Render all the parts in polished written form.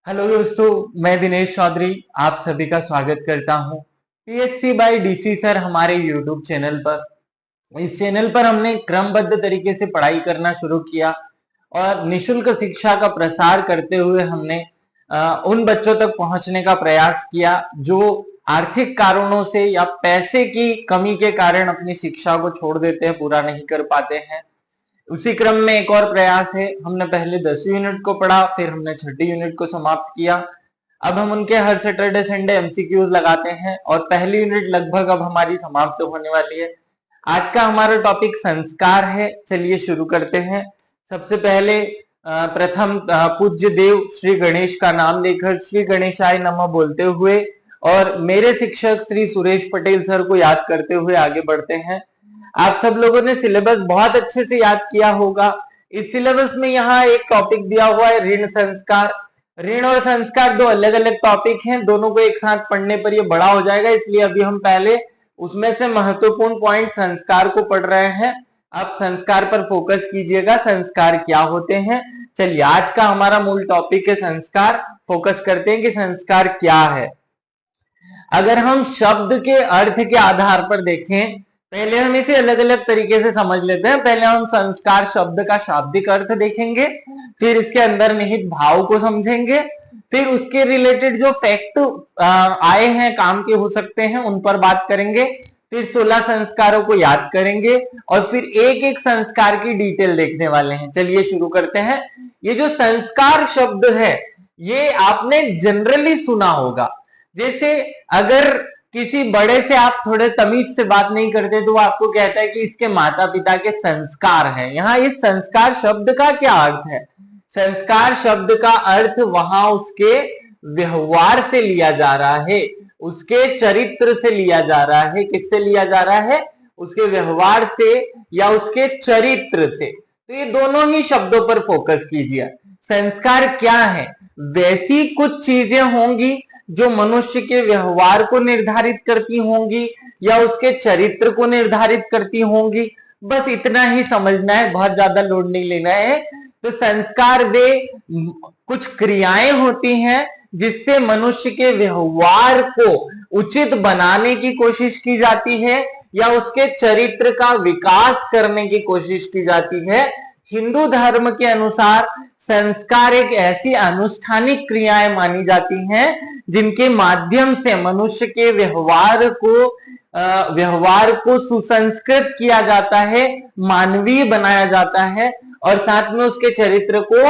Hello दोस्तों, मैं दिनेश चौधरी आप सभी का स्वागत करता हूं पीएससी बाय डीसी सर हमारे यूट्यूब चैनल पर। इस चैनल पर हमने क्रमबद्ध तरीके से पढ़ाई करना शुरू किया और निशुल्क शिक्षा का प्रसार करते हुए हमने उन बच्चों तक पहुंचने का प्रयास किया जो आर्थिक कारणों से या पैसे की कमी के कारण अपनी शिक्षा को छोड़ देते हैं, पूरा नहीं कर पाते हैं। उसी क्रम में एक और प्रयास है। हमने पहले 10वीं यूनिट को पढ़ा, फिर हमने छठी यूनिट को समाप्त किया। अब हम उनके हर सैटरडे संडे एमसीक्यूज लगाते हैं और पहली यूनिट लगभग अब हमारी समाप्त होने वाली है। आज का हमारा टॉपिक संस्कार है। चलिए शुरू करते हैं। सबसे पहले प्रथम पूज्य देव श्री गणेश का नाम लेकर श्री गणेशाय नमः बोलते हुए और मेरे शिक्षक श्री सुरेश पटेल सर को याद करते हुए आगे बढ़ते हैं। आप सब लोगों ने सिलेबस बहुत अच्छे से याद किया होगा। इस सिलेबस में यहाँ एक टॉपिक दिया हुआ है ऋण संस्कार। ऋण और संस्कार दो अलग अलग टॉपिक हैं, दोनों को एक साथ पढ़ने पर ये बड़ा हो जाएगा, इसलिए अभी हम पहले उसमें से महत्वपूर्ण पॉइंट संस्कार को पढ़ रहे हैं। आप संस्कार पर फोकस कीजिएगा, संस्कार क्या होते हैं। चलिए, आज का हमारा मूल टॉपिक है संस्कार। फोकस करते हैं कि संस्कार क्या है। अगर हम शब्द के अर्थ के आधार पर देखें, पहले हम इसे अलग अलग तरीके से समझ लेते हैं। पहले हम संस्कार शब्द का शाब्दिक अर्थ देखेंगे, फिर इसके अंदर निहित भाव को समझेंगे, फिर उसके रिलेटेड जो फैक्ट आए हैं, काम के हो सकते हैं, उन पर बात करेंगे, फिर 16 संस्कारों को याद करेंगे और फिर एक एक संस्कार की डिटेल देखने वाले हैं। चलिए शुरू करते हैं। ये जो संस्कार शब्द है ये आपने जनरली सुना होगा। जैसे अगर किसी बड़े से आप थोड़े तमीज से बात नहीं करते तो वो आपको कहता है कि इसके माता पिता के संस्कार हैं। यहाँ इस संस्कार शब्द का क्या अर्थ है? संस्कार शब्द का अर्थ वहां उसके व्यवहार से लिया जा रहा है, उसके चरित्र से लिया जा रहा है। किससे लिया जा रहा है? उसके व्यवहार से या उसके चरित्र से। तो ये दोनों ही शब्दों पर फोकस कीजिए। संस्कार क्या है? वैसी कुछ चीजें होंगी जो मनुष्य के व्यवहार को निर्धारित करती होंगी या उसके चरित्र को निर्धारित करती होंगी। बस इतना ही समझना है, बहुत ज्यादा लोड नहीं लेना है। तो संस्कार वे कुछ क्रियाएं होती हैं जिससे मनुष्य के व्यवहार को उचित बनाने की कोशिश की जाती है या उसके चरित्र का विकास करने की कोशिश की जाती है। हिंदू धर्म के अनुसार संस्कार एक ऐसी अनुष्ठानिक क्रियाएं मानी जाती हैं जिनके माध्यम से मनुष्य के व्यवहार को सुसंस्कृत किया जाता है, मानवीय बनाया जाता है और साथ में उसके चरित्र को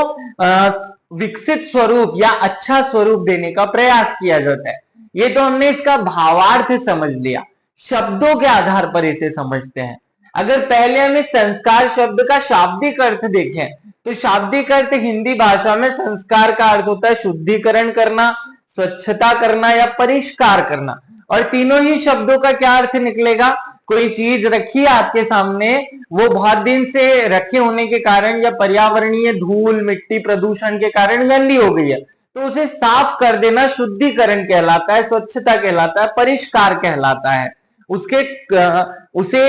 विकसित स्वरूप या अच्छा स्वरूप देने का प्रयास किया जाता है। ये तो हमने इसका भावार्थ समझ लिया। शब्दों के आधार पर इसे समझते हैं। अगर पहले हमें संस्कार शब्द का शाब्दिक अर्थ देखें तो शाब्दिक अर्थ हिंदी भाषा में संस्कार का अर्थ होता है शुद्धिकरण करना, स्वच्छता करना या परिष्कार करना। और तीनों ही शब्दों का क्या अर्थ निकलेगा? कोई चीज रखी है आपके सामने, वो बहुत दिन से रखे होने के कारण या पर्यावरणीय धूल मिट्टी प्रदूषण के कारण गंदी हो गई है, तो उसे साफ कर देना शुद्धिकरण कहलाता है, स्वच्छता कहलाता है, परिष्कार कहलाता है। उसे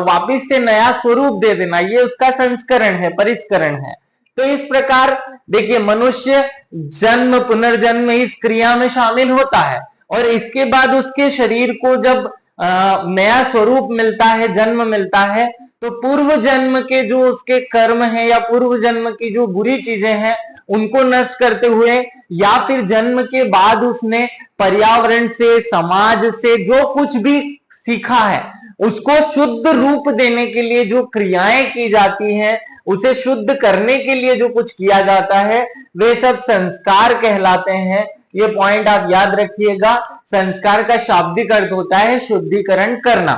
वापिस से नया स्वरूप दे देना, ये उसका संस्करण है, परिष्करण है। तो इस प्रकार देखिए, मनुष्य जन्म पुनर्जन्म इस क्रिया में शामिल होता है और इसके बाद उसके शरीर को जब नया स्वरूप मिलता है, जन्म मिलता है, तो पूर्व जन्म के जो उसके कर्म हैं या पूर्व जन्म की जो बुरी चीजें हैं उनको नष्ट करते हुए या फिर जन्म के बाद उसने पर्यावरण से, समाज से जो कुछ भी सीखा है उसको शुद्ध रूप देने के लिए जो क्रियाएं की जाती हैं, उसे शुद्ध करने के लिए जो कुछ किया जाता है, वे सब संस्कार कहलाते हैं। ये पॉइंट आप याद रखिएगा। संस्कार का शाब्दिक अर्थ होता है शुद्धिकरण करना।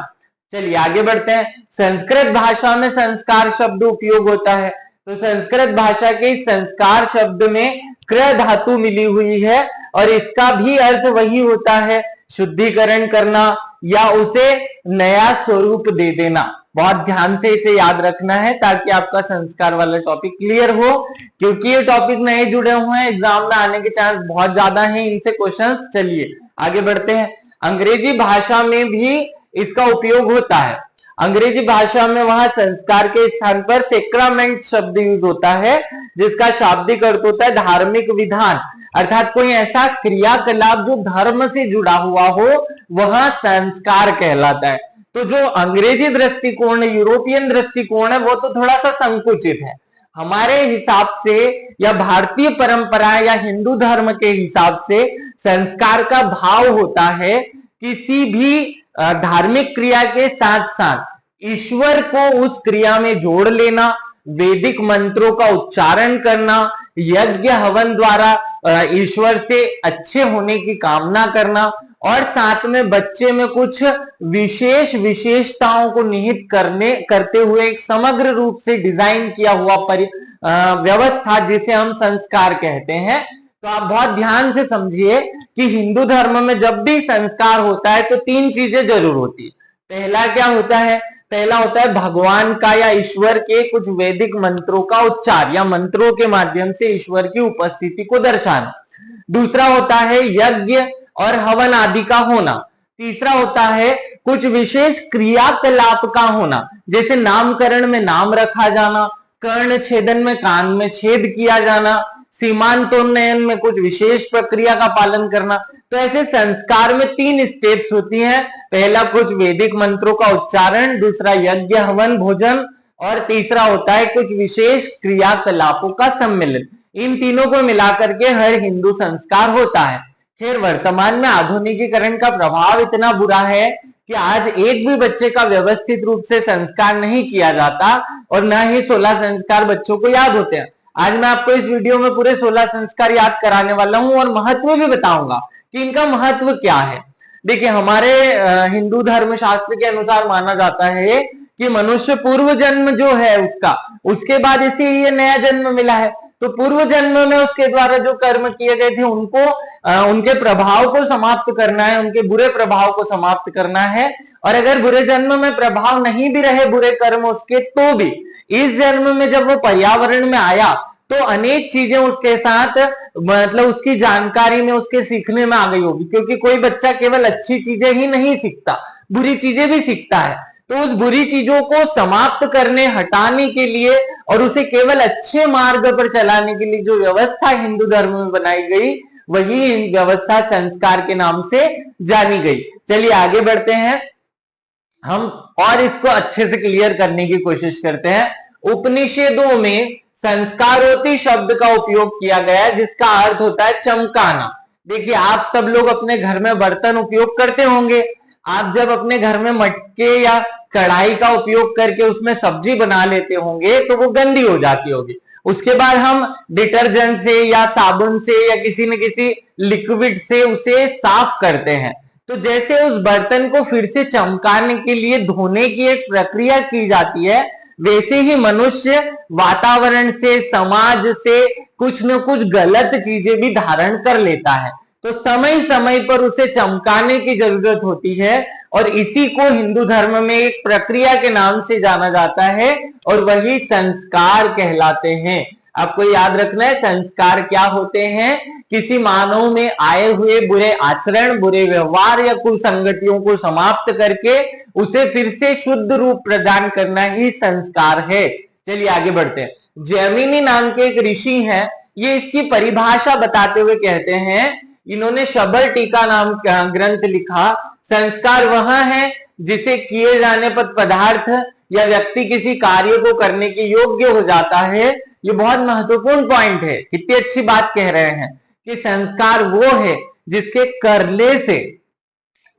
चलिए आगे बढ़ते हैं। संस्कृत भाषा में संस्कार शब्द उपयोग होता है, तो संस्कृत भाषा के संस्कार शब्द में क्र धातु मिली हुई है और इसका भी अर्थ वही होता है, शुद्धिकरण करना या उसे नया स्वरूप दे देना। बहुत ध्यान से इसे याद रखना है ताकि आपका संस्कार वाला टॉपिक क्लियर हो, क्योंकि ये टॉपिक नए जुड़े हुए हैं, एग्जाम में आने के चांस बहुत ज्यादा हैं इनसे क्वेश्चंस। चलिए आगे बढ़ते हैं। अंग्रेजी भाषा में भी इसका उपयोग होता है। अंग्रेजी भाषा में वहां संस्कार के स्थान पर सेक्रामेंट शब्द यूज होता है, जिसका शाब्दिक अर्थ होता है धार्मिक विधान। अर्थात कोई ऐसा क्रियाकलाप जो धर्म से जुड़ा हुआ हो वह संस्कार कहलाता है। तो जो अंग्रेजी दृष्टिकोण, यूरोपियन दृष्टिकोण है, वो तो थोड़ा सा संकुचित है। हमारे हिसाब से या भारतीय परंपरा या हिंदू धर्म के हिसाब से संस्कार का भाव होता है किसी भी धार्मिक क्रिया के साथ साथ ईश्वर को उस क्रिया में जोड़ लेना, वैदिक मंत्रों का उच्चारण करना, यज्ञ हवन द्वारा ईश्वर से अच्छे होने की कामना करना और साथ में बच्चे में कुछ विशेष विशेषताओं को निहित करते हुए एक समग्र रूप से डिजाइन किया हुआ व्यवस्था जिसे हम संस्कार कहते हैं। तो आप बहुत ध्यान से समझिए कि हिंदू धर्म में जब भी संस्कार होता है तो 3 चीजें जरूर होती है। पहला क्या होता है? पहला होता है भगवान का या ईश्वर के कुछ वैदिक मंत्रों का उच्चार या मंत्रों के माध्यम से ईश्वर की उपस्थिति को दर्शाना। दूसरा होता है यज्ञ और हवन आदि का होना। तीसरा होता है कुछ विशेष क्रियाकलाप का होना, जैसे नामकरण में नाम रखा जाना, कर्ण छेदन में कान में छेद किया जाना, सीमांतोन्नयन में कुछ विशेष प्रक्रिया का पालन करना। तो ऐसे संस्कार में 3 स्टेप्स होती हैं। पहला कुछ वैदिक मंत्रों का उच्चारण, दूसरा यज्ञ हवन भोजन और तीसरा होता है कुछ विशेष क्रियाकलापों का सम्मिलन। इन तीनों को मिलाकर के हर हिंदू संस्कार होता है। खैर वर्तमान में आधुनिकीकरण का प्रभाव इतना बुरा है कि आज एक भी बच्चे का व्यवस्थित रूप से संस्कार नहीं किया जाता और न ही 16 संस्कार बच्चों को याद होते हैं। आज मैं आपको इस वीडियो में पूरे 16 संस्कार याद कराने वाला हूं और महत्व भी बताऊंगा कि इनका महत्व क्या है। देखिए हमारे हिंदू धर्म शास्त्र के अनुसार माना जाता है कि मनुष्य पूर्व जन्म जो है उसके बाद इसे ये नया जन्म मिला है। तो पूर्व जन्म में उसके द्वारा जो कर्म किए गए थे उनको उनके प्रभाव को समाप्त करना है, उनके बुरे प्रभाव को समाप्त करना है। और अगर बुरे जन्म में प्रभाव नहीं भी रहे बुरे कर्म उसके, तो भी इस जन्म में जब वो पर्यावरण में आया तो अनेक चीजें उसके साथ मतलब उसकी जानकारी में, उसके सीखने में आ गई होगी। क्योंकि कोई बच्चा केवल अच्छी चीजें ही नहीं सीखता, बुरी चीजें भी सीखता है। तो उस बुरी चीजों को समाप्त करने, हटाने के लिए और उसे केवल अच्छे मार्ग पर चलाने के लिए जो व्यवस्था हिंदू धर्म में बनाई गई वही व्यवस्था संस्कार के नाम से जानी गई। चलिए आगे बढ़ते हैं हम और इसको अच्छे से क्लियर करने की कोशिश करते हैं। उपनिषदों में संस्कारोति शब्द का उपयोग किया गया है जिसका अर्थ होता है चमकाना। देखिए आप सब लोग अपने घर में बर्तन उपयोग करते होंगे। आप जब अपने घर में मटके या कढ़ाई का उपयोग करके उसमें सब्जी बना लेते होंगे तो वो गंदी हो जाती होगी। उसके बाद हम डिटर्जेंट से या साबुन से या किसी न किसी लिक्विड से उसे साफ करते हैं। तो जैसे उस बर्तन को फिर से चमकाने के लिए धोने की एक प्रक्रिया की जाती है, वैसे ही मनुष्य वातावरण से, समाज से कुछ न कुछ गलत चीजें भी धारण कर लेता है। तो समय समय पर उसे चमकाने की जरूरत होती है और इसी को हिंदू धर्म में एक प्रक्रिया के नाम से जाना जाता है और वही संस्कार कहलाते हैं। आपको याद रखना है संस्कार क्या होते हैं। किसी मानव में आए हुए बुरे आचरण, बुरे व्यवहार या कुसंगतियों को समाप्त करके उसे फिर से शुद्ध रूप प्रदान करना ही संस्कार है। चलिए आगे बढ़ते हैं। जैमिनी नाम के एक ऋषि हैं, ये इसकी परिभाषा बताते हुए कहते हैं, इन्होंने शबर टीका नाम का ग्रंथ लिखा। संस्कार वह है जिसे किए जाने पर पदार्थ या व्यक्ति किसी कार्य को करने के योग्य हो जाता है। ये बहुत महत्वपूर्ण पॉइंट है, कितनी अच्छी बात कह रहे हैं कि संस्कार वो है जिसके करने से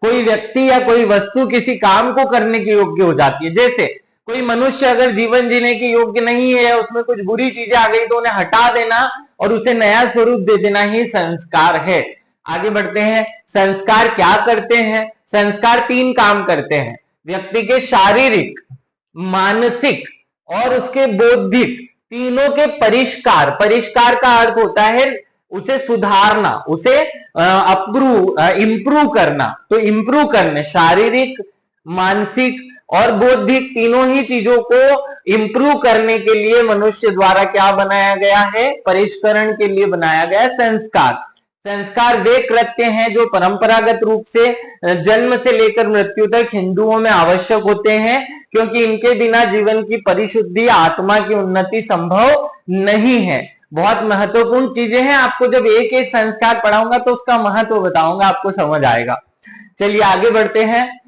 कोई व्यक्ति या कोई वस्तु किसी काम को करने के योग्य हो जाती है। जैसे कोई मनुष्य अगर जीवन जीने के योग्य नहीं है, उसमें कुछ बुरी चीजें आ गई तो उन्हें हटा देना और उसे नया स्वरूप दे देना ही संस्कार है। आगे बढ़ते हैं। संस्कार क्या करते हैं? संस्कार 3 काम करते हैं। व्यक्ति के शारीरिक, मानसिक और उसके बौद्धिक तीनों के परिष्कार। परिष्कार का अर्थ होता है उसे सुधारना, उसे इंप्रूव करना। तो इंप्रूव करने, शारीरिक, मानसिक और बौद्धिक तीनों ही चीजों को इंप्रूव करने के लिए मनुष्य द्वारा क्या बनाया गया है? परिष्करण के लिए बनाया गया संस्कार। संस्कार वे कृत्य हैं जो परंपरागत रूप से जन्म से लेकर मृत्यु तक हिंदुओं में आवश्यक होते हैं, क्योंकि इनके बिना जीवन की परिशुद्धि, आत्मा की उन्नति संभव नहीं है। बहुत महत्वपूर्ण चीजें हैं। आपको जब एक एक संस्कार पढ़ाऊंगा तो उसका महत्व बताऊंगा, आपको समझ आएगा। चलिए आगे बढ़ते हैं।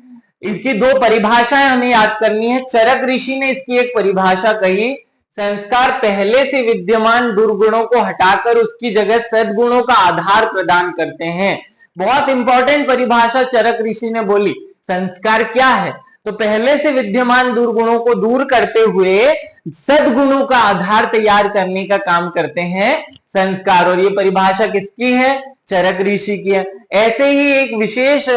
इसकी दो परिभाषाएं हमें याद करनी है। चरक ऋषि ने इसकी एक परिभाषा कही, संस्कार पहले से विद्यमान दुर्गुणों को हटाकर उसकी जगह सद्गुणों का आधार प्रदान करते हैं। बहुत इंपॉर्टेंट परिभाषा चरक ऋषि ने बोली। संस्कार क्या है? तो पहले से विद्यमान दुर्गुणों को दूर करते हुए सद्गुणों का आधार तैयार करने का काम करते हैं संस्कार। और ये परिभाषा किसकी है? चरक ऋषि की है। ऐसे ही एक विशेष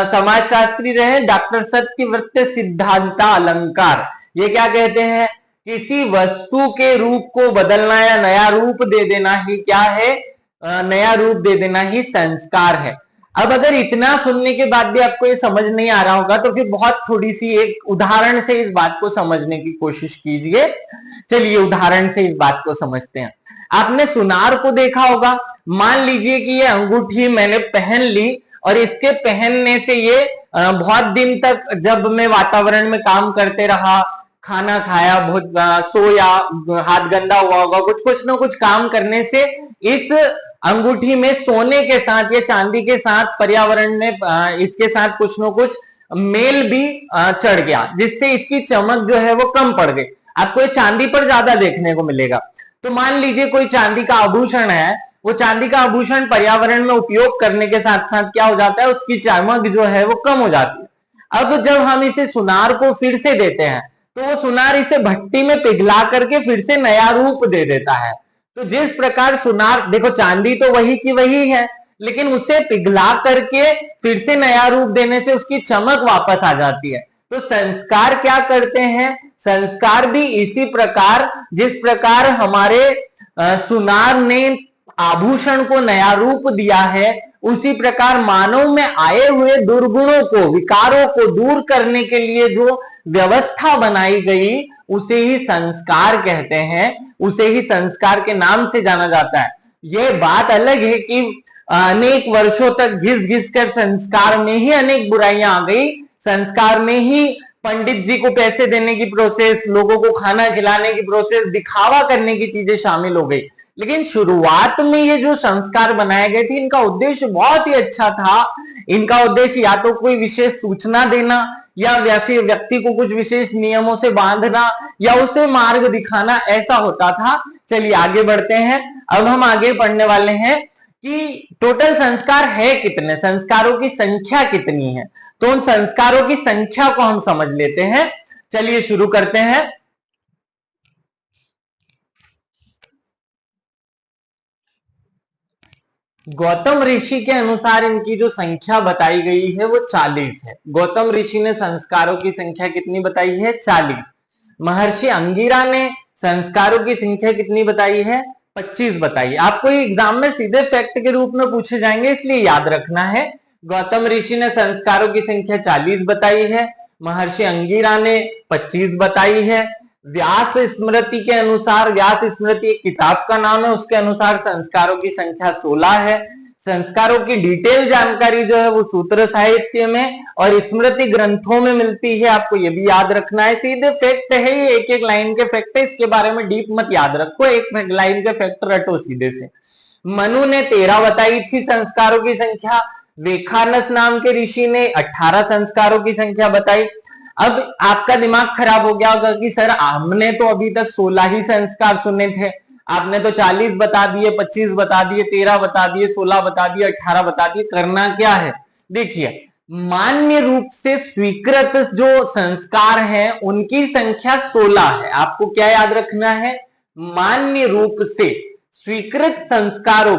समाजशास्त्री रहे डॉक्टर सत्यव्रत सिद्धांता अलंकार। ये क्या कहते हैं? किसी वस्तु के रूप को बदलना या नया रूप दे देना ही क्या है? नया रूप दे देना ही संस्कार है। अब अगर इतना सुनने के बाद भी आपको ये समझ नहीं आ रहा होगा तो फिर बहुत थोड़ी सी एक उदाहरण से इस बात को समझने की कोशिश कीजिए। चलिए उदाहरण से इस बात को समझते हैं। आपने सुनार को देखा होगा। मान लीजिए कि ये अंगूठी मैंने पहन ली और इसके पहनने से ये बहुत दिन तक जब मैं वातावरण में काम करते रहा, खाना खाया, बहुत सोया, हाथ गंदा हुआ होगा, कुछ ना कुछ काम करने से इस अंगूठी में सोने के साथ या चांदी के साथ पर्यावरण में इसके साथ कुछ ना कुछ मेल भी चढ़ गया, जिससे इसकी चमक जो है वो कम पड़ गई। आपको ये चांदी पर ज्यादा देखने को मिलेगा। तो मान लीजिए कोई चांदी का आभूषण है, वो चांदी का आभूषण पर्यावरण में उपयोग करने के साथ साथ क्या हो जाता है? उसकी चमक जो है वो कम हो जाती है। अब जब हम इसे सुनार को फिर से देते हैं तो वो सुनार इसे भट्टी में पिघला करके फिर से नया रूप दे देता है। तो जिस प्रकार सुनार, देखो चांदी तो वही की वही है, लेकिन उसे पिघला करके फिर से नया रूप देने से उसकी चमक वापस आ जाती है। तो संस्कार क्या करते हैं? संस्कार भी इसी प्रकार, जिस प्रकार हमारे सुनार ने आभूषण को नया रूप दिया है, उसी प्रकार मानव में आए हुए दुर्गुणों को, विकारों को दूर करने के लिए जो व्यवस्था बनाई गई उसे ही संस्कार कहते हैं, उसे ही संस्कार के नाम से जाना जाता है। यह बात अलग है कि अनेक वर्षों तक घिस घिस कर संस्कार में ही अनेक बुराइयां आ गई, संस्कार में ही पंडित जी को पैसे देने की प्रोसेस, लोगों को खाना खिलाने की प्रोसेस, दिखावा करने की चीजें शामिल हो गई। लेकिन शुरुआत में ये जो संस्कार बनाए गए थे इनका उद्देश्य बहुत ही अच्छा था। इनका उद्देश्य या तो कोई विशेष सूचना देना, या वैसे व्यक्ति को कुछ विशेष नियमों से बांधना, या उसे मार्ग दिखाना, ऐसा होता था। चलिए आगे बढ़ते हैं। अब हम आगे पढ़ने वाले हैं कि टोटल संस्कार है कितने, संस्कारों की संख्या कितनी है। तो उन संस्कारों की संख्या को हम समझ लेते हैं। चलिए शुरू करते हैं। गौतम ऋषि के अनुसार इनकी जो संख्या बताई गई है वो 40 है। गौतम ऋषि ने संस्कारों की संख्या कितनी बताई है? 40। महर्षि अंगिरा ने संस्कारों की संख्या कितनी बताई है? 25 बताई। आपको ये एग्जाम में सीधे फैक्ट के रूप में पूछे जाएंगे, इसलिए याद रखना है। गौतम ऋषि ने संस्कारों की संख्या 40 बताई है, महर्षि अंगिरा ने 25 बताई है। व्यास स्मृति के अनुसार, व्यास स्मृति एक किताब का नाम है, उसके अनुसार संस्कारों की संख्या 16 है। संस्कारों की डिटेल जानकारी जो है वो सूत्र साहित्य में और स्मृति ग्रंथों में मिलती है। आपको ये भी याद रखना है। सीधे फैक्ट है, ये एक एक लाइन के फैक्ट है, इसके बारे में डीप मत याद रखो, एक लाइन के फैक्ट रटो सीधे से। मनु ने 13 बताई थी संस्कारों की संख्या। वेखानस नाम के ऋषि ने 18 संस्कारों की संख्या बताई। अब आपका दिमाग खराब हो गया होगा कि सर हमने तो अभी तक 16 ही संस्कार सुने थे, आपने तो 40 बता दिए, 25 बता दिए, 13 बता दिए, 16 बता दिए, 18 बता दिए, करना क्या है? देखिए, मान्य रूप से स्वीकृत जो संस्कार हैं उनकी संख्या 16 है। आपको क्या याद रखना है? मान्य रूप से स्वीकृत संस्कारों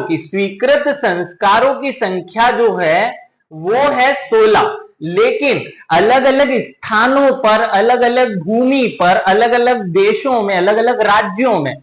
की संख्या जो है वो है 16। लेकिन अलग अलग स्थानों पर, अलग अलग भूमि पर, अलग अलग देशों में, अलग अलग राज्यों में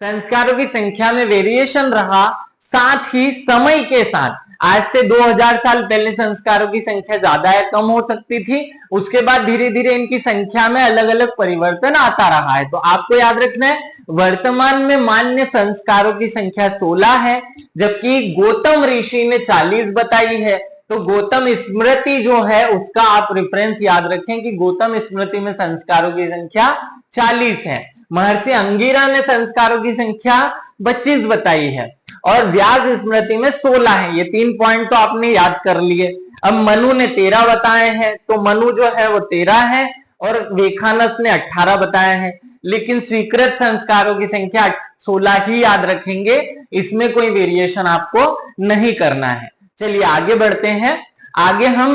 संस्कारों की संख्या में वेरिएशन रहा। साथ ही समय के साथ, आज से 2000 साल पहले संस्कारों की संख्या ज्यादा या कम हो सकती थी, उसके बाद धीरे धीरे इनकी संख्या में अलग अलग परिवर्तन आता रहा है। तो आपको याद रखना है, वर्तमान में मान्य संस्कारों की संख्या 16 है, जबकि गौतम ऋषि ने 40 बताई है। तो गौतम स्मृति जो है उसका आप रेफरेंस याद रखें कि गौतम स्मृति में संस्कारों की संख्या 40 है। महर्षि अंगिरा ने संस्कारों की संख्या 25 बताई है और व्यास स्मृति में 16 है। ये 3 पॉइंट तो आपने याद कर लिए। अब मनु ने 13 बताए हैं, तो मनु जो है वो 13 है और वेखानस ने 18 बताए हैं, लेकिन स्वीकृत संस्कारों की संख्या 16 ही याद रखेंगे, इसमें कोई वेरिएशन आपको नहीं करना है। चलिए आगे बढ़ते हैं। आगे हम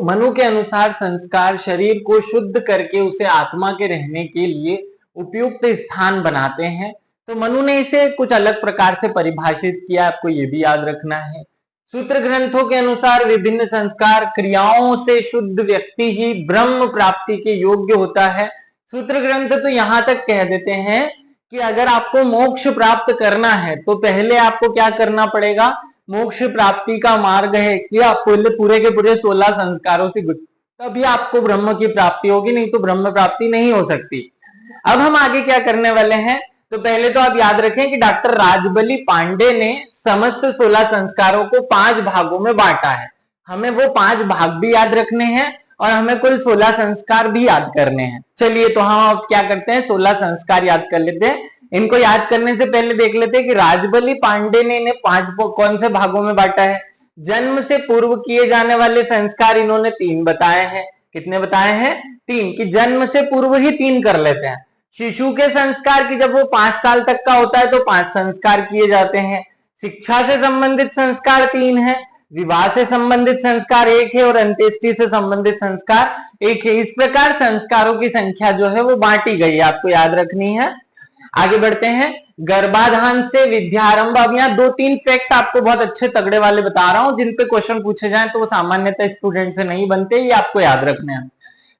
मनु के अनुसार संस्कार शरीर को शुद्ध करके उसे आत्मा के रहने के लिए उपयुक्त स्थान बनाते हैं। तो मनु ने इसे कुछ अलग प्रकार से परिभाषित किया, आपको ये भी याद रखना है। सूत्र ग्रंथों के अनुसार विभिन्न संस्कार क्रियाओं से शुद्ध व्यक्ति ही ब्रह्म प्राप्ति के योग्य होता है। सूत्र ग्रंथ तो यहां तक कह देते हैं कि अगर आपको मोक्ष प्राप्त करना है तो पहले आपको क्या करना पड़ेगा, मोक्ष प्राप्ति का मार्ग है कि आप पूरे के पूरे 16 संस्कारों से तभी आपको ब्रह्म की प्राप्ति होगी, नहीं तो ब्रह्म प्राप्ति नहीं हो सकती। अब हम आगे क्या करने वाले हैं, तो पहले तो आप याद रखें कि डॉक्टर राजबली पांडे ने समस्त 16 संस्कारों को 5 भागों में बांटा है। हमें वो 5 भाग भी याद रखने हैं और हमें कुल 16 संस्कार भी याद करने हैं। चलिए तो हम अब क्या करते हैं, 16 संस्कार याद कर लेते हैं। इनको याद करने से पहले देख लेते हैं कि राजबली पांडे ने इन्हें 5 कौन से भागों में बांटा है। जन्म से पूर्व किए जाने वाले संस्कार इन्होंने 3 बताए हैं। कितने बताए हैं? 3, कि जन्म से पूर्व ही 3 कर लेते हैं। शिशु के संस्कार की जब वो 5 साल तक का होता है तो 5 संस्कार किए जाते हैं। शिक्षा से संबंधित संस्कार 3 है, विवाह से संबंधित संस्कार 1 है और अंत्येष्टि से संबंधित संस्कार 1 है। इस प्रकार संस्कारों की संख्या जो है वो बांटी गई है, आपको याद रखनी है। आगे बढ़ते हैं। गर्भाधान से विद्यारंभ। अब यहाँ 2-3 फैक्ट आपको बहुत अच्छे तगड़े वाले बता रहा हूं, जिन पे क्वेश्चन पूछे जाएं तो वो सामान्यतः स्टूडेंट से नहीं बनते, ये आपको याद रखने हैं।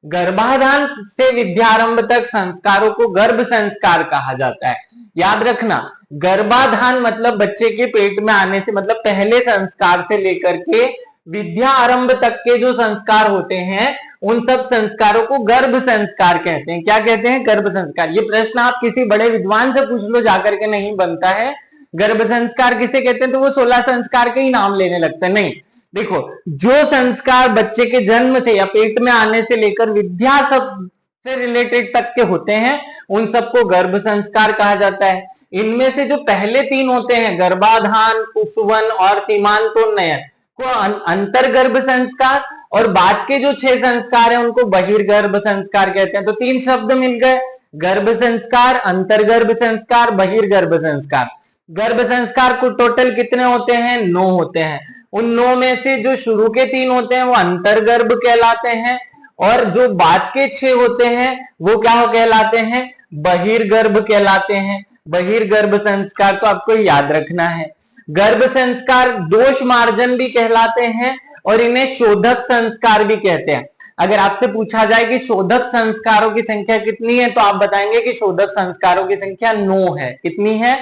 गर्भाधान से विद्यारंभ तक संस्कारों को गर्भ संस्कार कहा जाता है। याद रखना, गर्भाधान मतलब बच्चे के पेट में आने से, मतलब पहले संस्कार से लेकर के विद्या आरंभ तक के जो संस्कार होते हैं उन सब संस्कारों को गर्भ संस्कार कहते हैं। क्या कहते हैं? गर्भ संस्कार। ये प्रश्न आप किसी बड़े विद्वान से पूछ लो, जाकर के नहीं बनता है। गर्भ संस्कार किसे कहते हैं, तो वो 16 संस्कार के ही नाम लेने लगते हैं। नहीं, देखो, जो संस्कार बच्चे के जन्म से या पेट में आने से लेकर विद्या सब से रिलेटेड तक के होते हैं उन सबको गर्भ संस्कार कहा जाता है। इनमें से जो पहले 3 होते हैं, गर्भाधान, कुसुवन और सीमांतोन्नयन, को अंतर्गर्भ संस्कार, और बाद के जो 6 संस्कार हैं उनको बहिर्गर्भ संस्कार कहते हैं। तो 3 शब्द मिल गए, गर्भ संस्कार, अंतर्गर्भ संस्कार, बहिर्गर्भ संस्कार। गर्भ संस्कार को टोटल कितने होते हैं? 9 होते हैं। उन 9 में से जो शुरू के 3 होते हैं वो अंतर्गर्भ कहलाते हैं और जो बाद के 6 होते हैं वो क्या कहलाते हैं? बहिर्गर्भ कहलाते हैं। बहिर्गर्भ संस्कार तो आपको याद रखना है। गर्भ संस्कार दोष मार्जन भी कहलाते हैं और इन्हें शोधक संस्कार भी कहते हैं। अगर आपसे पूछा जाए कि शोधक संस्कारों की संख्या कितनी है तो आप बताएंगे कि शोधक संस्कारों की संख्या 9 है। कितनी है?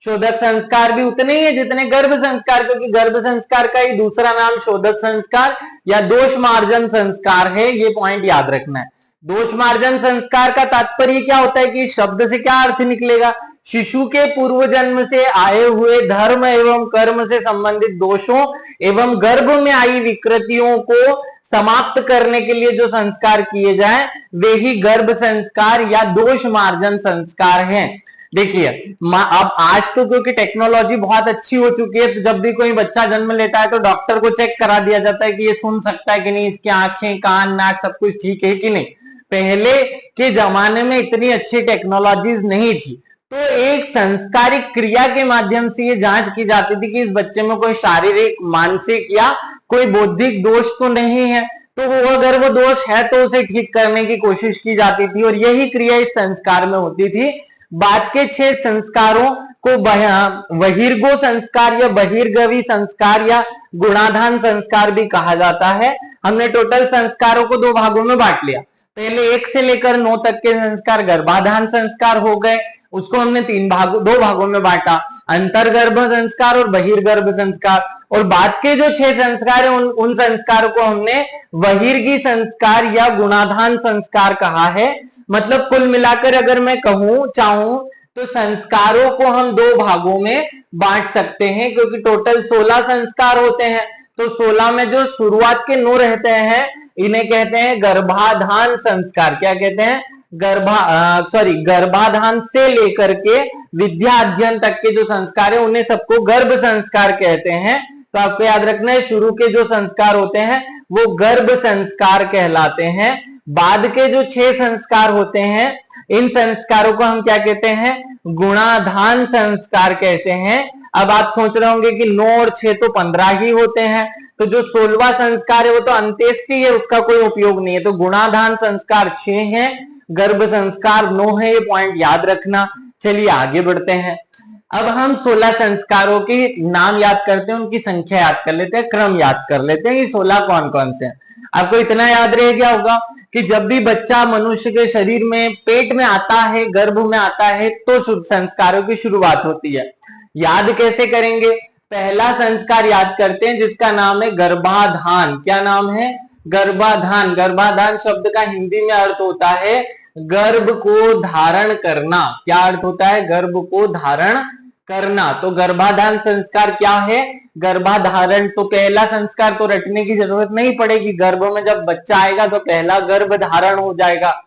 शोधक संस्कार भी उतने ही है जितने गर्भ संस्कार, क्योंकि गर्भ संस्कार का ही दूसरा नाम शोधक संस्कार या दोष मार्जन संस्कार है। ये पॉइंट याद रखना है। दोष मार्जन संस्कार का तात्पर्य क्या होता है कि शब्द से क्या अर्थ निकलेगा? शिशु के पूर्व जन्म से आए हुए धर्म एवं कर्म से संबंधित दोषों एवं गर्भ में आई विकृतियों को समाप्त करने के लिए जो संस्कार किए जाएं वे ही गर्भ संस्कार या दोष मार्जन संस्कार हैं। देखिए, अब आज तो क्योंकि टेक्नोलॉजी बहुत अच्छी हो चुकी है, तो जब भी कोई बच्चा जन्म लेता है तो डॉक्टर को चेक करा दिया जाता है कि ये सुन सकता है कि नहीं, इसकी आंखें, कान, नाक सब कुछ ठीक है कि नहीं। पहले के जमाने में इतनी अच्छी टेक्नोलॉजीज नहीं थी, तो एक संस्कारिक क्रिया के माध्यम से ये जांच की जाती थी कि इस बच्चे में कोई शारीरिक, मानसिक या कोई बौद्धिक दोष तो नहीं है। तो वो अगर वो दोष है तो उसे ठीक करने की कोशिश की जाती थी और यही क्रिया इस संस्कार में होती थी। बाद के 6 संस्कारों को बहिर्गो संस्कार या बहिर्गवी संस्कार या गुणाधान संस्कार भी कहा जाता है। हमने टोटल संस्कारों को 2 भागों में बांट लिया। पहले 1 से लेकर 9 तक के संस्कार गर्भाधान संस्कार हो गए, उसको हमने 2 भागों में बांटा, अंतर्गर्भ संस्कार और बहिर्गर्भ संस्कार। और बाद के जो 6 संस्कार है उन संस्कारों को हमने बहिर्गी संस्कार या गुणाधान संस्कार कहा है। मतलब कुल मिलाकर अगर मैं चाहूं तो संस्कारों को हम 2 भागों में बांट सकते हैं, क्योंकि टोटल 16 संस्कार होते हैं। तो 16 में जो शुरुआत के 9 रहते हैं इन्हें कहते हैं गर्भाधान संस्कार। क्या कहते हैं? गर्भाधान से लेकर के विद्या अध्ययन तक के जो संस्कार है उन्हें सबको गर्भ संस्कार कहते हैं। तो आपको याद रखना है शुरू के जो संस्कार होते हैं वो गर्भ संस्कार कहलाते हैं। बाद के जो 6 संस्कार होते हैं इन संस्कारों को हम क्या कहते हैं, गुणाधान संस्कार कहते हैं। अब आप सोच रहे होंगे कि 9 और 6 तो 15 ही होते हैं, तो जो 16वां संस्कार है वो तो अंत्येष्टि है, उसका कोई उपयोग नहीं है। तो गुणाधान संस्कार 6 है, गर्भ संस्कार 9 है, ये पॉइंट याद रखना। चलिए आगे बढ़ते हैं। अब हम 16 संस्कारों के नाम याद करते हैं, उनकी संख्या याद कर लेते हैं, क्रम याद कर लेते हैं, ये 16 कौन कौन से हैं। आपको इतना याद रह गया होगा कि जब भी बच्चा मनुष्य के शरीर में पेट में आता है, गर्भ में आता है, तो संस्कारों की शुरुआत होती है। याद कैसे करेंगे, पहला संस्कार याद करते हैं जिसका नाम है गर्भाधान। क्या नाम है, गर्भाधान। गर्भाधान शब्द का हिंदी में अर्थ होता है गर्भ को धारण करना। क्या अर्थ होता है, गर्भ को धारण करना। तो गर्भाधान संस्कार क्या है, गर्भाधारण। तो पहला संस्कार तो रटने की जरूरत नहीं पड़ेगी, गर्भ में जब बच्चा आएगा तो पहला गर्भ धारण हो जाएगा।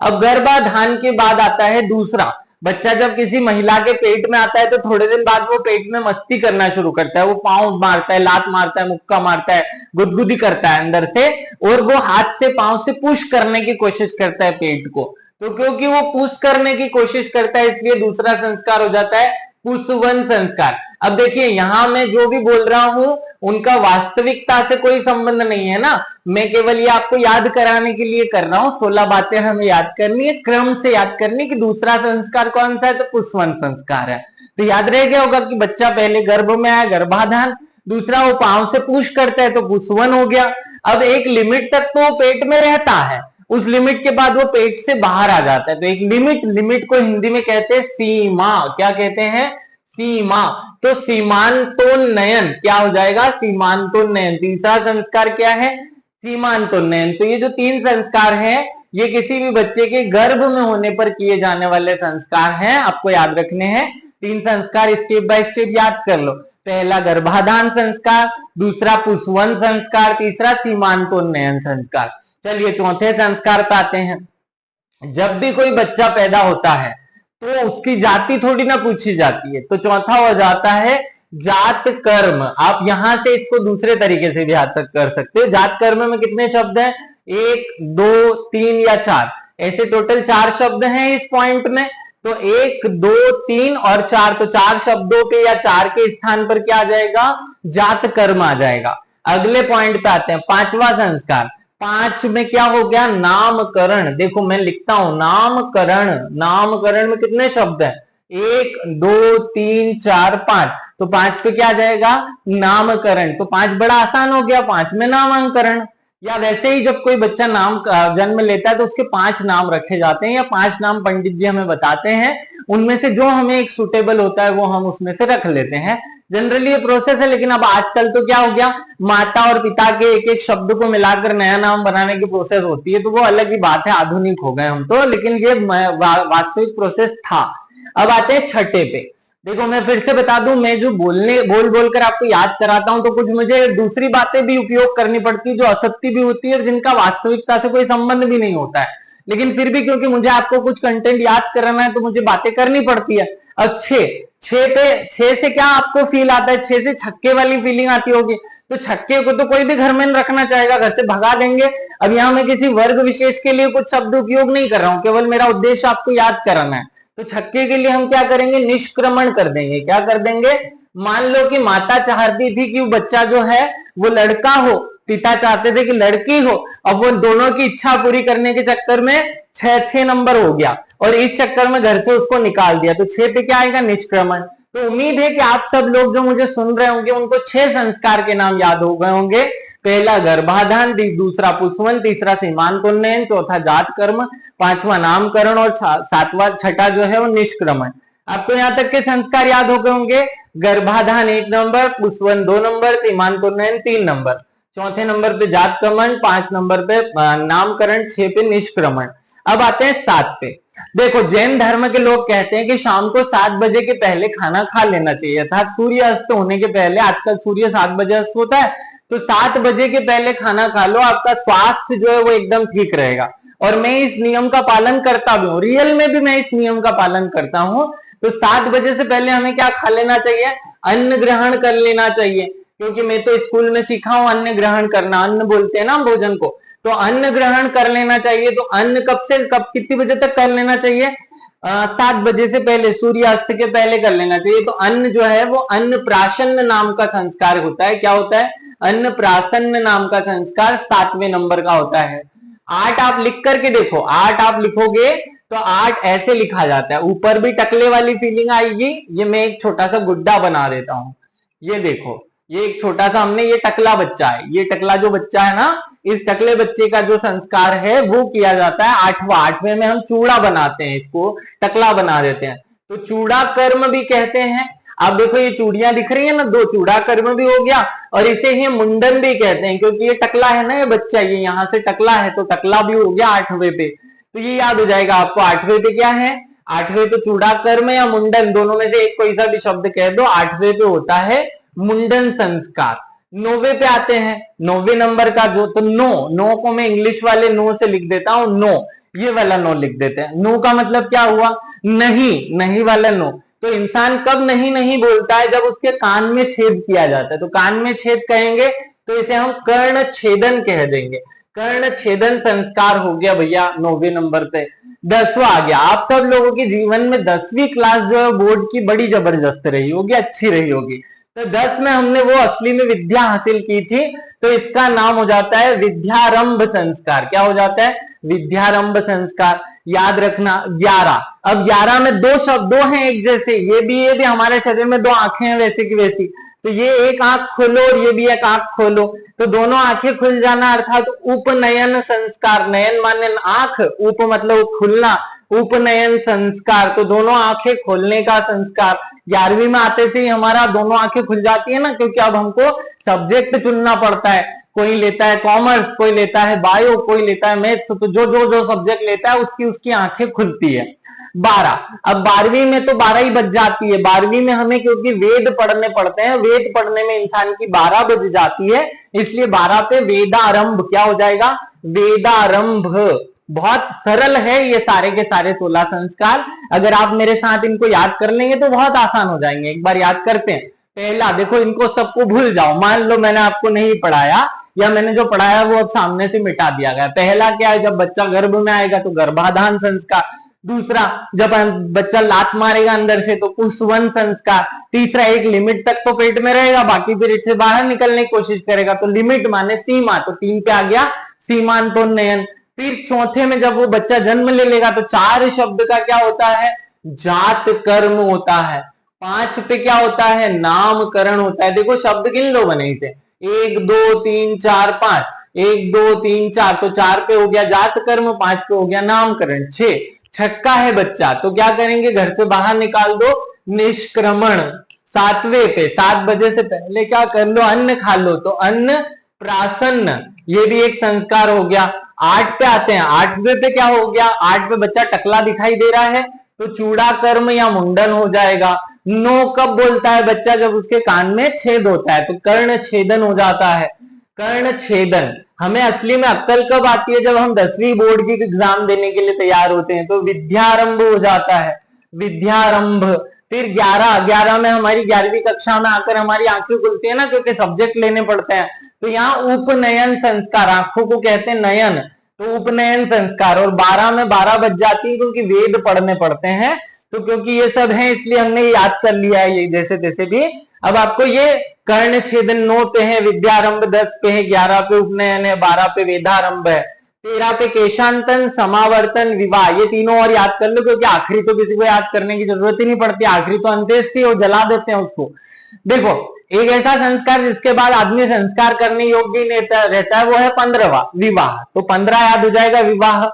अब गर्भाधान के बाद आता है दूसरा। बच्चा जब किसी महिला के पेट में आता है तो थोड़े दिन बाद वो पेट में मस्ती करना शुरू करता है, वो पांव मारता है, लात मारता है, मुक्का मारता है, गुदगुदी करता है अंदर से, और वो हाथ से पांव से पुश करने की कोशिश करता है पेट को। तो क्योंकि वो पुश करने की कोशिश करता है इसलिए दूसरा संस्कार हो जाता है पुंसवन संस्कार। अब देखिए यहां मैं जो भी बोल रहा हूं उनका वास्तविकता से कोई संबंध नहीं है ना, मैं केवल ये आपको याद कराने के लिए कर रहा हूं। 16 बातें हमें याद करनी है, क्रम से याद करनी कि दूसरा संस्कार कौन सा है, तो पुंसवन संस्कार है। तो याद रह गया होगा कि बच्चा पहले गर्भ में आया, गर्भाधान, दूसरा वो पांव से पुश करता है तो पुंसवन हो गया। अब एक लिमिट तक तो पेट में रहता है, उस लिमिट के बाद वो पेट से बाहर आ जाता है। तो एक लिमिट को हिंदी में कहते हैं सीमा। क्या कहते हैं, सीमा। तो सीमांतोन्नयन क्या हो जाएगा, सीमांतोन्नयन। तीसरा संस्कार क्या है, सीमांतोन्नयन। तो ये जो 3 संस्कार हैं ये किसी भी बच्चे के गर्भ में होने पर किए जाने वाले संस्कार हैं, आपको याद रखने हैं। 3 संस्कार स्टेप बाय स्टेप याद कर लो। पहला गर्भाधान संस्कार, दूसरा पुंसवन संस्कार, तीसरा सीमांतोन्नयन संस्कार। चलिए चौथे संस्कार पे आते हैं। जब भी कोई बच्चा पैदा होता है तो उसकी जाति थोड़ी ना पूछी जाती है, तो चौथा हो जाता है जात कर्म। आप यहां से इसको दूसरे तरीके से भी याद कर सकते हो। जात कर्म में कितने शब्द हैं, 1, 2, 3 या 4, ऐसे टोटल 4 शब्द हैं इस पॉइंट में। तो 1, 2, 3 और 4, तो 4 शब्दों पे या 4 के स्थान पर क्या आ जाएगा, जात कर्म आ जाएगा। अगले पॉइंट पे आते हैं, 5वां संस्कार। 5 में क्या हो गया, नामकरण। देखो मैं लिखता हूं नामकरण। नामकरण में कितने शब्द हैं, 1, 2, 3, 4, 5। तो 5 पे क्या आ जाएगा, नामकरण। तो 5 बड़ा आसान हो गया, 5 में नामकरण। या वैसे ही जब कोई बच्चा नाम जन्म लेता है तो उसके 5 नाम रखे जाते हैं, या 5 नाम पंडित जी हमें बताते हैं, उनमें से जो हमें एक सुटेबल होता है वो हम उसमें से रख लेते हैं। जनरली ये प्रोसेस है। लेकिन अब आजकल तो क्या हो गया, माता और पिता के एक एक शब्द को मिलाकर नया नाम बनाने की प्रोसेस होती है, तो वो अलग ही बात है, आधुनिक हो गए हम तो, लेकिन ये वास्तविक प्रोसेस था। अब आते हैं छठे पे। देखो मैं फिर से बता दूं, मैं जो बोल कर आपको याद कराता हूं तो कुछ मुझे दूसरी बातें भी उपयोग करनी पड़ती है जो असत्य भी होती है और जिनका वास्तविकता से कोई संबंध भी नहीं होता है, लेकिन फिर भी क्योंकि मुझे आपको कुछ कंटेंट याद कराना है तो मुझे बातें करनी पड़ती है। अब 6 से क्या आपको फील आता है, 6 से छक्के वाली फीलिंग आती होगी। तो छक्के को तो कोई भी घर में रखना चाहेगा, घर से भगा देंगे। अब यहाँ मैं किसी वर्ग विशेष के लिए कुछ शब्द उपयोग नहीं कर रहा हूं, केवल मेरा उद्देश्य आपको याद कराना है। तो छक्के के लिए हम क्या करेंगे, निष्क्रमण कर देंगे। क्या कर देंगे, मान लो कि माता चाहती थी कि वो बच्चा जो है वो लड़का हो, पिता चाहते थे कि लड़की हो। अब वो दोनों की इच्छा पूरी करने के चक्कर में 6 नंबर हो गया और इस चक्कर में घर से उसको निकाल दिया। तो 6 पे क्या आएगा, निष्क्रमण। तो उम्मीद है कि आप सब लोग जो मुझे सुन रहे होंगे उनको 6 संस्कार के नाम याद हो गए होंगे। पहला गर्भाधान, दूसरा पुंसवन, तीसरा सीमांतोन्नयन, चौथा जात कर्म, 5वां नामकरण और 6वां जो है वो निष्क्रमण। आपको यहाँ तक के संस्कार याद हो गए होंगे। गर्भाधान 1 नंबर, पुंसवन 2 नंबर, सीमांतोन्नयन 3 नंबर, चौथे नंबर पे जात कर्मण, 5 नंबर पे नामकरण, 6 पे निष्क्रमण। अब आते हैं 7 पे। देखो जैन धर्म के लोग कहते हैं कि शाम को 7 बजे के पहले खाना खा लेना चाहिए, अर्थात सूर्य अस्त होने के पहले। आजकल सूर्य 7 बजे अस्त होता है, तो 7 बजे के पहले खाना खा लो, आपका स्वास्थ्य जो है वो एकदम ठीक रहेगा। और मैं इस नियम का पालन करता भी हूँ, रियल में भी मैं इस नियम का पालन करता हूँ। तो 7 बजे से पहले हमें क्या खा लेना चाहिए, अन्न ग्रहण कर लेना चाहिए, क्योंकि मैं तो स्कूल में सीखा हूं अन्न ग्रहण करना, अन्न बोलते हैं ना भोजन को, तो अन्न ग्रहण कर लेना चाहिए। तो अन्न कब से कब कितनी बजे तक कर लेना चाहिए, 7 बजे से पहले, सूर्यास्त के पहले कर लेना चाहिए। तो अन्न जो है वो अन्न प्राशन नाम का संस्कार होता है। क्या होता है, अन्न प्राशन नाम का संस्कार 7वें नंबर का होता है। 8 आप लिख करके देखो, 8 आप लिखोगे तो 8 ऐसे लिखा जाता है, ऊपर भी टकले वाली फीलिंग आएगी। ये मैं एक छोटा सा गुड्डा बना देता हूं, ये देखो, ये एक छोटा सा, हमने ये टकला बच्चा है, ये टकला जो बच्चा है ना, इस टकले बच्चे का जो संस्कार है वो किया जाता है 8वें में हम चूड़ा बनाते हैं, इसको टकला बना देते हैं, तो चूड़ा कर्म भी कहते हैं। अब देखो ये चूड़ियां दिख रही है ना, 2 चूड़ा कर्म भी हो गया, और इसे ही मुंडन भी कहते हैं, क्योंकि ये टकला है ना, ये बच्चा, ये यहाँ से टकला है तो टकला भी हो गया 8वें पे। तो ये याद हो जाएगा आपको, 8वें पे क्या है, 8वें पे चूड़ा कर्म या मुंडन, दोनों में से एक कोई सा भी शब्द कह दो, 8वें पे होता है मुंडन संस्कार। 9वें पे आते हैं, 9वें नंबर का जो, तो नो को मैं इंग्लिश वाले नो से लिख देता हूं, नो, ये वाला नो लिख देते हैं। नो का मतलब क्या हुआ, नहीं वाला नो। तो इंसान कब नहीं बोलता है, जब उसके कान में छेद किया जाता है, तो कान में छेद कहेंगे तो इसे हम कर्ण छेदन कह देंगे। कर्ण छेदन संस्कार हो गया भैया 9वें नंबर पे। 10वां आ गया, आप सब लोगों के जीवन में 10वीं क्लास जो है बोर्ड की बड़ी जबरदस्त रही होगी, अच्छी रही होगी। तो 10 में हमने वो असली में विद्या हासिल की थी, तो इसका नाम हो जाता है विद्यारंभ संस्कार। क्या हो जाता है, विद्यारंभ संस्कार। याद रखना 11, अब 11 में 2 शब्द हैं एक जैसे, ये भी हमारे शरीर में 2 आंखें हैं वैसे की वैसी, तो ये एक आंख खोलो और ये भी एक आंख खोलो, तो दोनों आंखें खुल जाना, अर्थात उपनयन संस्कार। नयन माने आंख, उप मतलब खुलना, उपनयन संस्कार, तो दोनों आंखें खोलने का संस्कार। 11वीं में आते से ही हमारा दोनों आंखें खुल जाती है ना, क्योंकि अब हमको सब्जेक्ट चुनना पड़ता है, कोई लेता है कॉमर्स, कोई लेता है बायो, कोई लेता है मैथ्स, तो जो सब्जेक्ट लेता है उसकी आंखें खुलती है। 12, अब 12वीं में तो 12 ही बज जाती है, 12वीं में हमें क्योंकि वेद पढ़ने पड़ते हैं, वेद पढ़ने में इंसान की 12 बज जाती है, इसलिए 12 पे वेदारंभ क्या हो जाएगा, वेदारंभ। बहुत सरल है ये सारे के सारे 16 संस्कार, अगर आप मेरे साथ इनको याद कर लेंगे तो बहुत आसान हो जाएंगे। एक बार याद करते हैं। पहला देखो, इनको सबको भूल जाओ, मान लो मैंने आपको नहीं पढ़ाया या मैंने जो पढ़ाया वो अब सामने से मिटा दिया गया। पहला क्या है, जब बच्चा गर्भ में आएगा तो गर्भाधान संस्कार। दूसरा, जब बच्चा लात मारेगा अंदर से तो कुसवन संस्कार। तीसरा, एक लिमिट तक तो पेट में रहेगा, बाकी फिर इससे बाहर निकलने की कोशिश करेगा, तो लिमिट माने सीमा, तो 3 पे आ गया सीमांतोन्नयन। फिर चौथे में जब वो बच्चा जन्म ले लेगा तो 4 शब्द का क्या होता है, जात कर्म होता है। 5 पे क्या होता है, नामकरण होता है। देखो शब्द गिन लो बने इसे, 1 2 3 4 5, 1 2 3 4, तो 4 पे हो गया जात कर्म, 5 पे हो गया नामकरण। 6, छक्का है बच्चा तो क्या करेंगे, घर से बाहर निकाल दो, निष्क्रमण। 7वें पे 7 बजे से पहले क्या कर लो, अन्न खा लो, तो अन्न प्राशन, ये भी एक संस्कार हो गया। 8 पे आते हैं, 8वें पे क्या हो गया, 8 पे बच्चा टकला दिखाई दे रहा है तो चूड़ा कर्म या मुंडन हो जाएगा। 9 कब बोलता है बच्चा, जब उसके कान में छेद होता है, तो कर्ण छेदन हो जाता है। कर्ण छेदन हमें असली में अक्कल कब आती है, जब हम 10वीं बोर्ड की एग्जाम देने के लिए तैयार होते हैं, तो विद्यारंभ हो जाता है, विद्यारंभ। फिर 11 में हमारी 11वीं कक्षा में आकर हमारी आंखें खुलती है ना, क्योंकि सब्जेक्ट लेने पड़ते हैं, तो यहाँ उपनयन संस्कार, आंखों को कहते हैं नयन, तो उपनयन संस्कार। और 12 में 12 बज जाती है क्योंकि वेद पढ़ने पड़ते हैं, तो क्योंकि ये सब है इसलिए हमने याद कर लिया है ये जैसे तैसे भी। अब आपको ये कर्ण छेदन 9 पे है, विद्यारंभ 10 पे है, 11 पे उपनयन है, 12 पे वेदारंभ है, 13 पे केशांतन, समावर्तन, विवाह, ये तीनों और याद कर लो, क्योंकि आखिरी तो किसी को याद करने की जरूरत ही नहीं पड़ती, आखिरी तो अंत्येष्टि और जला देते हैं उसको। देखो एक ऐसा संस्कार जिसके बाद आदमी संस्कार करने योग्य रहता है वो है 15वां, विवाह, तो 15 याद हो जाएगा विवाह।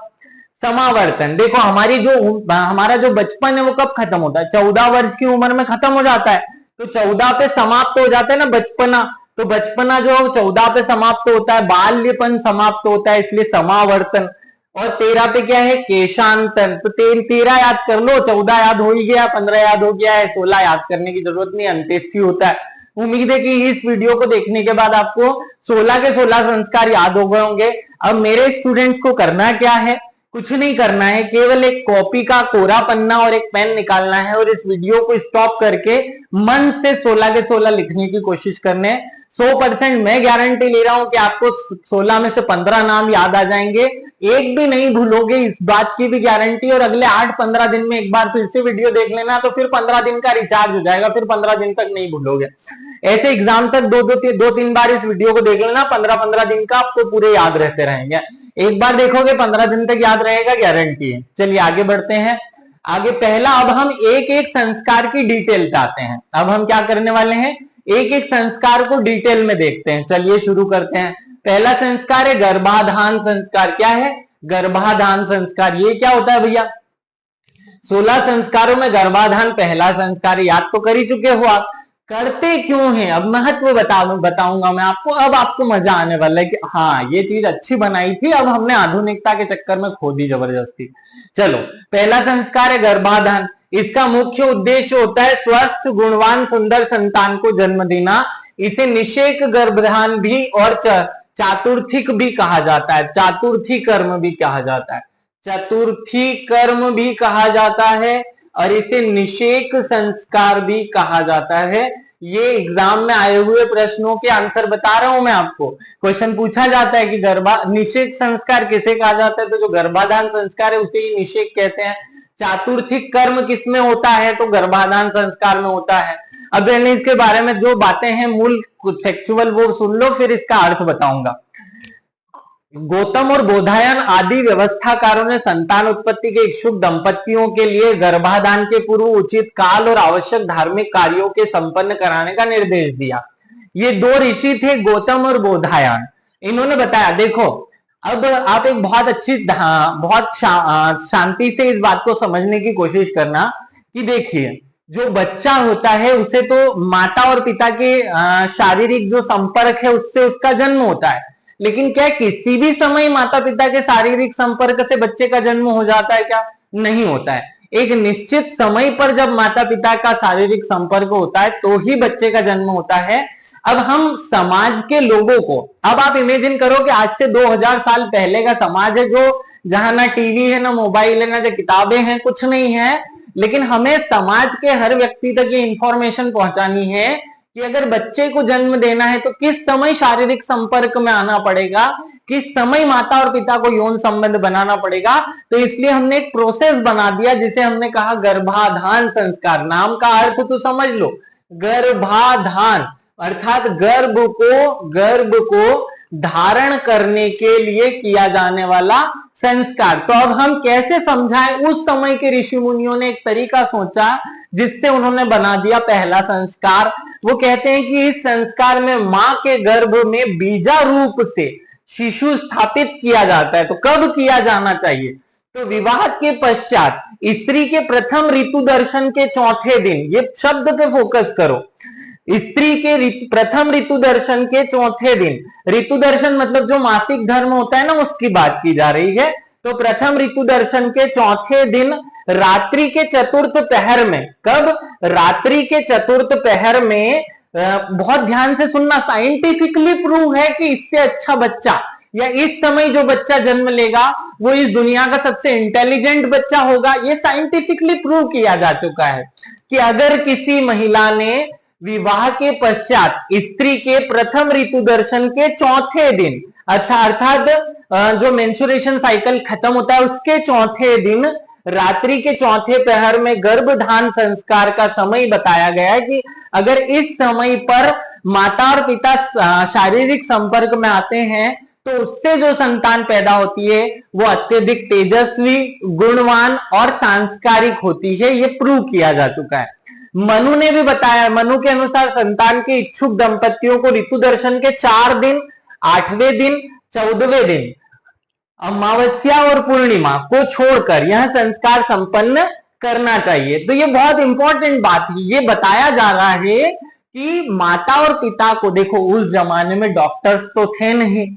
समावर्तन, देखो हमारा जो बचपन है वो कब खत्म होता है, 14 वर्ष की उम्र में खत्म हो जाता है, तो 14 पे समाप्त हो जाता है ना बचपना, तो बचपना जो 14 पे समाप्त होता है, बाल्यपन समाप्त होता है, इसलिए समावर्तन। और 13 पे क्या है, केशांतन, तो 13 याद कर लो, 14 याद हो ही गया, 15 याद हो गया है, 16 याद करने की जरूरत नहीं, अंत्येष्टि होता है। उम्मीद है कि इस वीडियो को देखने के बाद आपको 16 के 16 संस्कार याद हो गए होंगे। अब मेरे स्टूडेंट्स को करना क्या है, कुछ नहीं करना है, केवल एक कॉपी का कोरा पन्ना और एक पेन निकालना है और इस वीडियो को स्टॉप करके मन से 16 के 16 लिखने की कोशिश करने। 100% मैं गारंटी ले रहा हूं कि आपको 16 में से 15 नाम याद आ जाएंगे, एक भी नहीं भूलोगे, इस बात की भी गारंटी। और अगले 8-15 दिन में एक बार फिर से वीडियो देख लेना, तो फिर 15 दिन का रिचार्ज हो जाएगा, फिर 15 दिन तक नहीं भूलोगे। ऐसे एग्जाम तक 2-3 बार इस वीडियो को देख लेना, 15-15 दिन का आपको पूरे याद रहते रहेंगे। एक बार देखोगे 15 दिन तक याद रहेगा, गारंटी है। चलिए आगे बढ़ते हैं। आगे पहला, अब हम एक एक संस्कार की डिटेल पे आते हैं। अब हम क्या करने वाले हैं, एक एक संस्कार को डिटेल में देखते हैं। चलिए शुरू करते हैं। पहला संस्कार है गर्भाधान संस्कार। क्या है? गर्भाधान संस्कार। ये क्या होता है भैया? 16 संस्कारों में गर्भाधान पहला संस्कार, याद तो कर ही चुके हो आप। करते क्यों हैं, अब महत्व बताऊंगा मैं आपको। अब आपको मजा आने वाला है कि हाँ ये चीज अच्छी बनाई थी, अब हमने आधुनिकता के चक्कर में खो दी जबरदस्ती। चलो, पहला संस्कार है गर्भाधान। इसका मुख्य उद्देश्य होता है स्वस्थ, गुणवान, सुंदर संतान को जन्म देना। इसे निषेक गर्भधान भी और चातुर्थी भी कहा जाता है। चातुर्थी कर्म भी कहा जाता है। चतुर्थी कर्म भी कहा जाता है और इसे निषेक संस्कार भी कहा जाता है। ये एग्जाम में आए हुए प्रश्नों के आंसर बता रहा हूं मैं आपको। क्वेश्चन पूछा जाता है कि निषेक संस्कार किसे कहा जाता है, तो जो गर्भाधान संस्कार है उसे ही निषेक कहते हैं। चातुर्थिक कर्म किसमें होता है, तो गर्भाधान संस्कार में होता है। अब मैंने इसके बारे में जो बातें हैं मूल फैक्चुअल वो सुन लो, फिर इसका अर्थ बताऊंगा। गौतम और बोधायन आदि व्यवस्थाकारों ने संतान उत्पत्ति के इच्छुक दंपतियों के लिए गर्भाधान के पूर्व उचित काल और आवश्यक धार्मिक कार्यों के संपन्न कराने का निर्देश दिया। ये दो ऋषि थे, गौतम और बोधायन। इन्होंने बताया, देखो अब आप एक बहुत अच्छी बहुत शांति से इस बात को समझने की कोशिश करना कि देखिए, जो बच्चा होता है उसे तो माता और पिता के शारीरिक जो संपर्क है उससे उसका जन्म होता है। लेकिन क्या किसी भी समय माता पिता के शारीरिक संपर्क से बच्चे का जन्म हो जाता है? क्या नहीं होता है। एक निश्चित समय पर जब माता पिता का शारीरिक संपर्क होता है तो ही बच्चे का जन्म होता है। अब हम समाज के लोगों को, अब आप इमेजिन करो कि आज से 2000 साल पहले का समाज है, जो जहां ना टीवी है, ना मोबाइल है, ना जो किताबें हैं, कुछ नहीं है, लेकिन हमें समाज के हर व्यक्ति तक ये इंफॉर्मेशन पहुंचानी है कि अगर बच्चे को जन्म देना है तो किस समय शारीरिक संपर्क में आना पड़ेगा, किस समय माता और पिता को यौन संबंध बनाना पड़ेगा। तो इसलिए हमने एक प्रोसेस बना दिया जिसे हमने कहा गर्भाधान संस्कार। नाम का अर्थ तो समझ लो, गर्भाधान अर्थात गर्भ को धारण करने के लिए किया जाने वाला संस्कार। तो अब हम कैसे समझाएं, उस समय के ऋषि मुनियों ने एक तरीका सोचा जिससे उन्होंने बना दिया पहला संस्कार। वो कहते हैं कि इस संस्कार में मां के गर्भ में बीजा रूप से शिशु स्थापित किया जाता है। तो कब किया जाना चाहिए, तो विवाह के पश्चात स्त्री के प्रथम ऋतु दर्शन के चौथे दिन। ये शब्द पे फोकस करो, स्त्री के प्रथम ऋतु दर्शन के चौथे दिन। ऋतु दर्शन मतलब जो मासिक धर्म होता है ना, उसकी बात की जा रही है। तो प्रथम ऋतु दर्शन के चौथे दिन रात्रि के चतुर्थ पहर में। कब? रात्रि के चतुर्थ पहर में। बहुत ध्यान से सुनना, साइंटिफिकली प्रूव है कि इससे अच्छा बच्चा या इस समय जो बच्चा जन्म लेगा वो इस दुनिया का सबसे इंटेलिजेंट बच्चा होगा। ये साइंटिफिकली प्रूव किया जा चुका है कि अगर किसी महिला ने विवाह के पश्चात स्त्री के प्रथम ऋतु दर्शन के चौथे दिन अर्थात जो मेंस्ट्रुएशन साइकिल खत्म होता है उसके चौथे दिन रात्रि के चौथे पहर में गर्भधान संस्कार का समय बताया गया है कि अगर इस समय पर माता और पिता शारीरिक संपर्क में आते हैं तो उससे जो संतान पैदा होती है वो अत्यधिक तेजस्वी, गुणवान और सांस्कारिक होती है। ये प्रूव किया जा चुका है। मनु ने भी बताया, मनु के अनुसार संतान के इच्छुक दंपतियों को ऋतु दर्शन के 4 दिन, 8वें दिन, 14वें दिन, अमावस्या और पूर्णिमा को छोड़कर यह संस्कार संपन्न करना चाहिए। तो ये बहुत इंपॉर्टेंट बात है। ये बताया जा रहा है कि माता और पिता को, देखो उस जमाने में डॉक्टर्स तो थे नहीं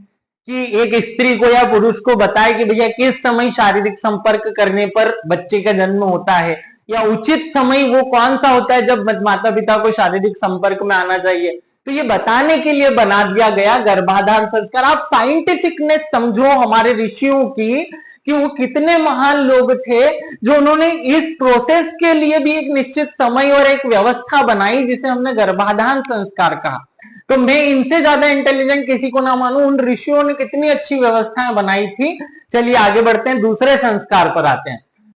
कि एक स्त्री को या पुरुष को बताए कि भैया किस समय शारीरिक संपर्क करने पर बच्चे का जन्म होता है या उचित समय वो कौन सा होता है जब माता पिता को शारीरिक संपर्क में आना चाहिए। तो ये बताने के लिए बना दिया गया गर्भाधान संस्कार। आप साइंटिफिकनेस समझो हमारे ऋषियों की कि वो कितने महान लोग थे जो उन्होंने इस प्रोसेस के लिए भी एक निश्चित समय और एक व्यवस्था बनाई जिसे हमने गर्भाधान संस्कार कहा। तो मैं इनसे ज्यादा इंटेलिजेंट किसी को ना मानूं, उन ऋषियों ने कितनी अच्छी व्यवस्थाएं बनाई थी। चलिए आगे बढ़ते हैं, दूसरे संस्कार पर आते हैं।